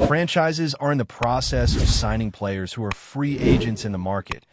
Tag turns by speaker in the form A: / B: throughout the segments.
A: Franchises are in the process of signing players who are free agents in the market,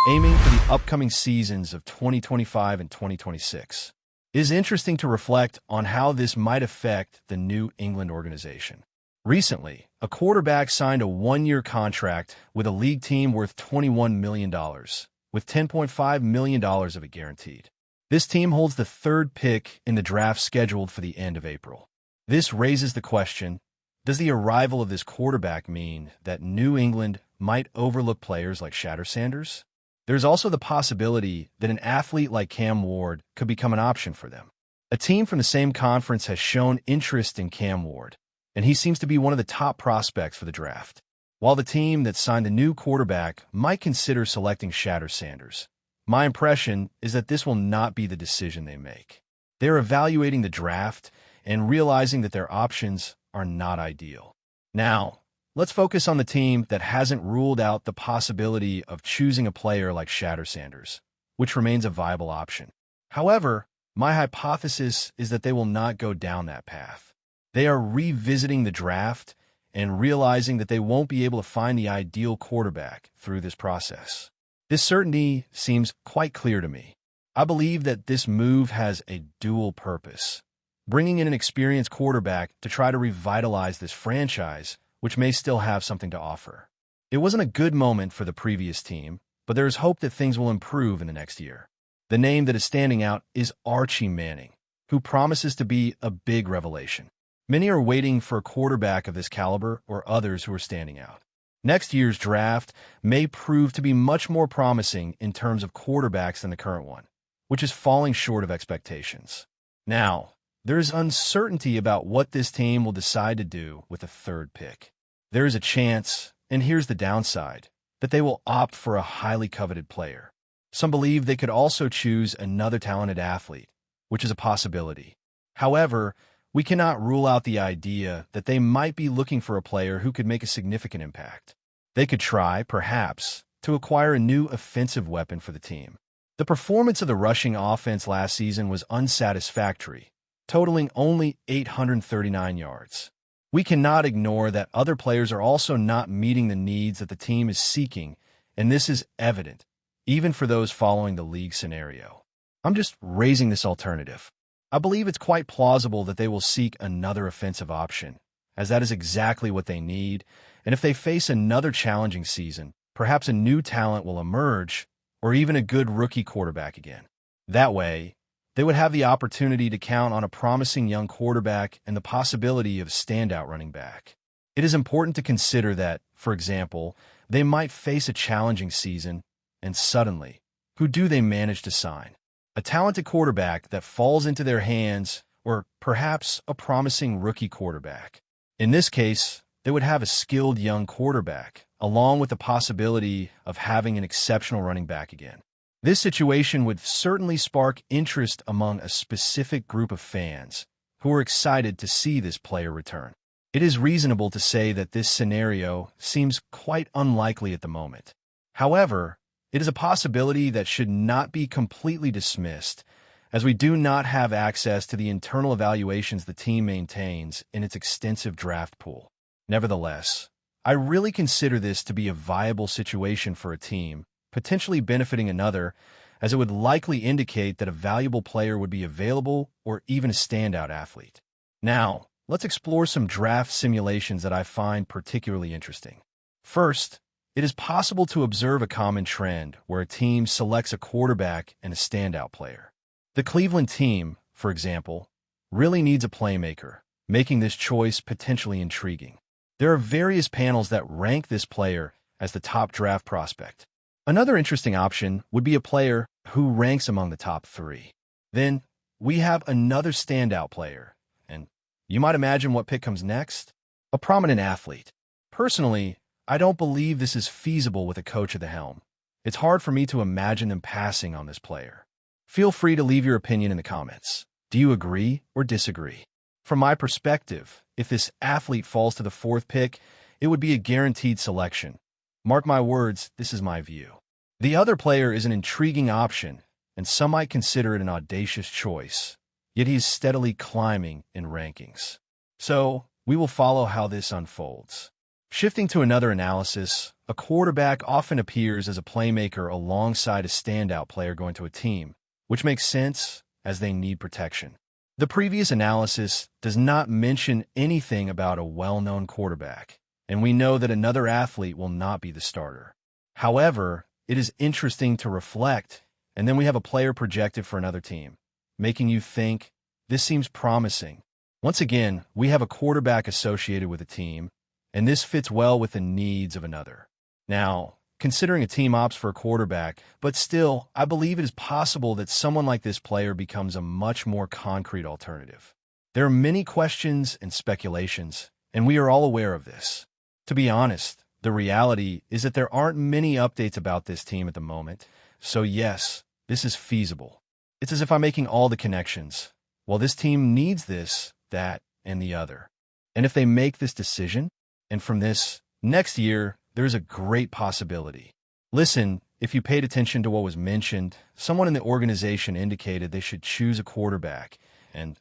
A: aiming for the upcoming seasons of 2025 and 2026. It is interesting to reflect on how this might affect the New England organization. Recently, a quarterback signed a one-year contract with a league team worth $21 million, with $10.5 million of it guaranteed. This team holds the third pick in the draft scheduled for the end of April. This raises the question, does the arrival of this quarterback mean that New England might overlook players like Shatter Sanders? There's also the possibility that an athlete like Cam Ward could become an option for them. A team from the same conference has shown interest in Cam Ward, and he seems to be one of the top prospects for the draft. While the team that signed the new quarterback might consider selecting Shatter Sanders, my impression is that this will not be the decision they make. They're evaluating the draft and realizing that their options are not ideal. Now, let's focus on the team that hasn't ruled out the possibility of choosing a player like Shatter Sanders, which remains a viable option. However, my hypothesis is that they will not go down that path. They are revisiting the draft and realizing that they won't be able to find the ideal quarterback through this process. This certainty seems quite clear to me. I believe that this move has a dual purpose, bringing in an experienced quarterback to try to revitalize this franchise, which may still have something to offer. It wasn't a good moment for the previous team, but there is hope that things will improve in the next year. The name that is standing out is Archie Manning, who promises to be a big revelation. Many are waiting for a quarterback of this caliber or others who are standing out. Next year's draft may prove to be much more promising in terms of quarterbacks than the current one, which is falling short of expectations. Now, there is uncertainty about what this team will decide to do with the third pick. There is a chance, and here's the downside, that they will opt for a highly coveted player. Some believe they could also choose another talented athlete, which is a possibility. However, we cannot rule out the idea that they might be looking for a player who could make a significant impact. They could try, perhaps, to acquire a new offensive weapon for the team. The performance of the rushing offense last season was unsatisfactory, totaling only 839 yards. We cannot ignore that other players are also not meeting the needs that the team is seeking, and this is evident, even for those following the league scenario. I'm just raising this alternative. I believe it's quite plausible that they will seek another offensive option, as that is exactly what they need, and if they face another challenging season, perhaps a new talent will emerge, or even a good rookie quarterback again. That way, they would have the opportunity to count on a promising young quarterback and the possibility of a standout running back. It is important to consider that, for example, they might face a challenging season, and suddenly, who do they manage to sign? A talented quarterback that falls into their hands, or perhaps a promising rookie quarterback. In this case, they would have a skilled young quarterback, along with the possibility of having an exceptional running back again. This situation would certainly spark interest among a specific group of fans who are excited to see this player return. It is reasonable to say that this scenario seems quite unlikely at the moment. However, it is a possibility that should not be completely dismissed, as we do not have access to the internal evaluations the team maintains in its extensive draft pool. Nevertheless, I really consider this to be a viable situation for a team, potentially benefiting another, as it would likely indicate that a valuable player would be available or even a standout athlete. Now, let's explore some draft simulations that I find particularly interesting. First, it is possible to observe a common trend where a team selects a quarterback and a standout player. The Cleveland team, for example, really needs a playmaker, making this choice potentially intriguing. There are various panels that rank this player as the top draft prospect. Another interesting option would be a player who ranks among the top 3. Then, we have another standout player, and you might imagine what pick comes next? A prominent athlete. Personally, I don't believe this is feasible with a coach at the helm. It's hard for me to imagine them passing on this player. Feel free to leave your opinion in the comments. Do you agree or disagree? From my perspective, if this athlete falls to the 4th pick, it would be a guaranteed selection. Mark my words, this is my view. The other player is an intriguing option, and some might consider it an audacious choice, yet he is steadily climbing in rankings. So, we will follow how this unfolds. Shifting to another analysis, a quarterback often appears as a playmaker alongside a standout player going to a team, which makes sense as they need protection. The previous analysis does not mention anything about a well-known quarterback, and we know that another athlete will not be the starter. However, it is interesting to reflect, and then we have a player projected for another team, making you think, this seems promising. Once again, we have a quarterback associated with a team, and this fits well with the needs of another. Now, considering a team opts for a quarterback, but still, I believe it is possible that someone like this player becomes a much more concrete alternative. There are many questions and speculations, and we are all aware of this. To be honest, the reality is that there aren't many updates about this team at the moment, so yes, this is feasible. It's as if I'm making all the connections. Well, this team needs this, that, and the other. And if they make this decision, and from this, next year, there's a great possibility. Listen, if you paid attention to what was mentioned, someone in the organization indicated they should choose a quarterback, and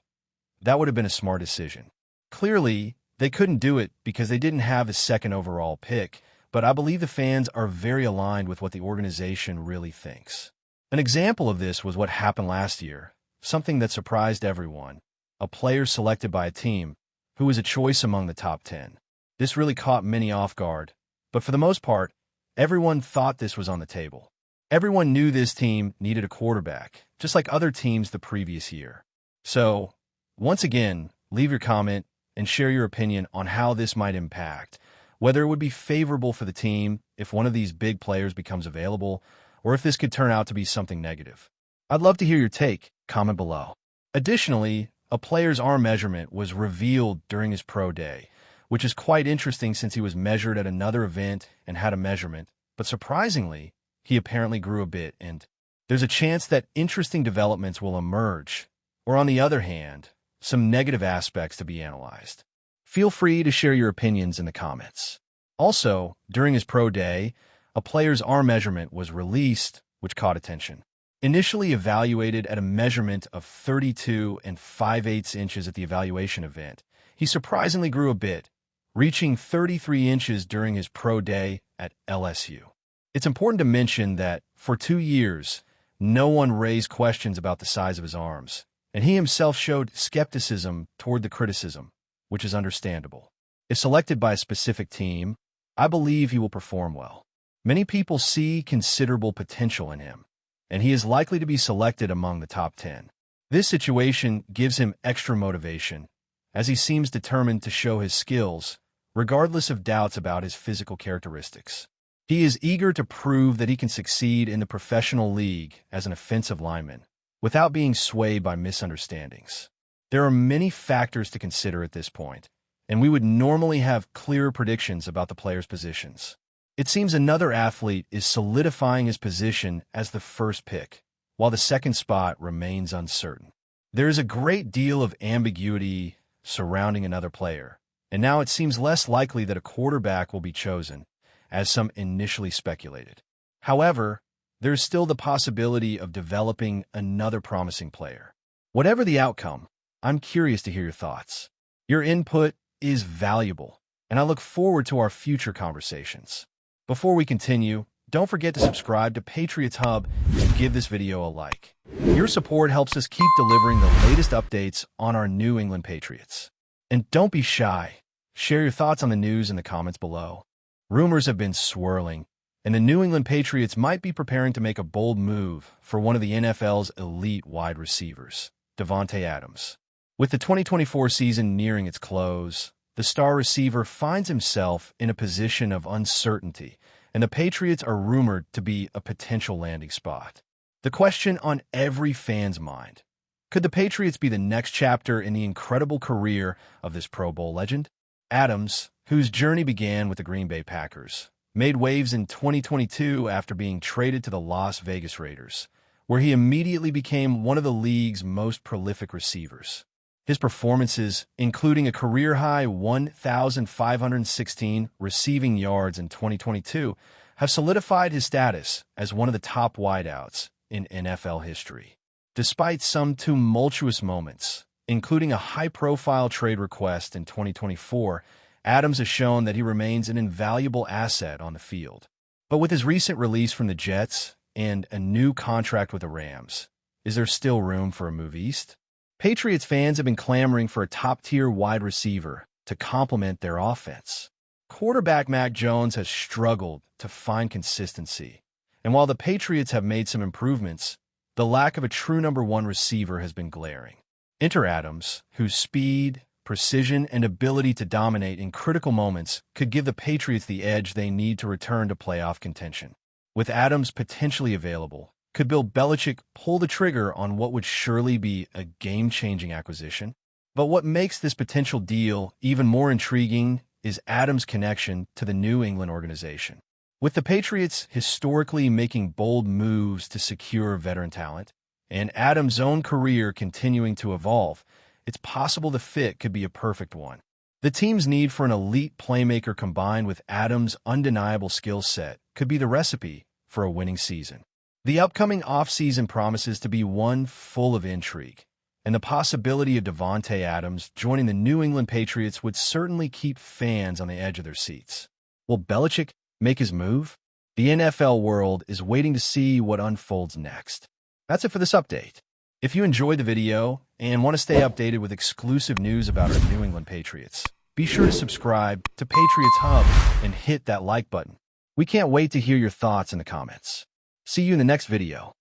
A: that would have been a smart decision. Clearly, they couldn't do it because they didn't have a second overall pick, but I believe the fans are very aligned with what the organization really thinks. An example of this was what happened last year, something that surprised everyone. A player selected by a team who was a choice among the top 10. This really caught many off guard, but for the most part, everyone thought this was on the table. Everyone knew this team needed a quarterback, just like other teams the previous year. So, once again, leave your comment and share your opinion on how this might impact, whether it would be favorable for the team if one of these big players becomes available, or if this could turn out to be something negative. I'd love to hear your take. Comment below. Additionally, a player's arm measurement was revealed during his pro day, which is quite interesting since he was measured at another event and had a measurement, but surprisingly, he apparently grew a bit, and there's a chance that interesting developments will emerge, or on the other hand, some negative aspects to be analyzed. Feel free to share your opinions in the comments. Also, during his pro day, a player's arm measurement was released, which caught attention. Initially evaluated at a measurement of 32 5/8 inches at the evaluation event, he surprisingly grew a bit, reaching 33 inches during his pro day at LSU. It's important to mention that, for 2 years, no one raised questions about the size of his arms, and he himself showed skepticism toward the criticism, which is understandable. If selected by a specific team, I believe he will perform well. Many people see considerable potential in him, and he is likely to be selected among the top 10. This situation gives him extra motivation, as he seems determined to show his skills, regardless of doubts about his physical characteristics. He is eager to prove that he can succeed in the professional league as an offensive lineman, without being swayed by misunderstandings. There are many factors to consider at this point, and we would normally have clearer predictions about the player's positions. It seems another athlete is solidifying his position as the first pick, while the second spot remains uncertain. There is a great deal of ambiguity surrounding another player, and now it seems less likely that a quarterback will be chosen, as some initially speculated. However, there is still the possibility of developing another promising player. Whatever the outcome, I'm curious to hear your thoughts. Your input is valuable, and I look forward to our future conversations. Before we continue, don't forget to subscribe to Patriots Hub and give this video a like. Your support helps us keep delivering the latest updates on our New England Patriots. And don't be shy. Share your thoughts on the news in the comments below. Rumors have been swirling, and the New England Patriots might be preparing to make a bold move for one of the NFL's elite wide receivers, Davante Adams. With the 2024 season nearing its close, the star receiver finds himself in a position of uncertainty, and the Patriots are rumored to be a potential landing spot. The question on every fan's mind: could the Patriots be the next chapter in the incredible career of this Pro Bowl legend? Adams, whose journey began with the Green Bay Packers, made waves in 2022 after being traded to the Las Vegas Raiders, where he immediately became one of the league's most prolific receivers. His performances, including a career-high 1,516 receiving yards in 2022, have solidified his status as one of the top wideouts in NFL history. Despite some tumultuous moments, including a high-profile trade request in 2024 Adams has shown that he remains an invaluable asset on the field. But with his recent release from the Jets and a new contract with the Rams, is there still room for a move east? Patriots fans have been clamoring for a top-tier wide receiver to complement their offense. Quarterback Mac Jones has struggled to find consistency, and while the Patriots have made some improvements, the lack of a true number one receiver has been glaring. Enter Adams, whose speed, precision, and ability to dominate in critical moments could give the Patriots the edge they need to return to playoff contention. With Adams potentially available, could Bill Belichick pull the trigger on what would surely be a game-changing acquisition? But what makes this potential deal even more intriguing is Adams' connection to the New England organization. With the Patriots historically making bold moves to secure veteran talent, and Adams' own career continuing to evolve, it's possible the fit could be a perfect one. The team's need for an elite playmaker combined with Adams' undeniable skill set could be the recipe for a winning season. The upcoming offseason promises to be one full of intrigue, and the possibility of Davante Adams joining the New England Patriots would certainly keep fans on the edge of their seats. Will Belichick make his move? The NFL world is waiting to see what unfolds next. That's it for this update. If you enjoyed the video and want to stay updated with exclusive news about our New England Patriots, be sure to subscribe to Patriots Hub and hit that like button. We can't wait to hear your thoughts in the comments. See you in the next video.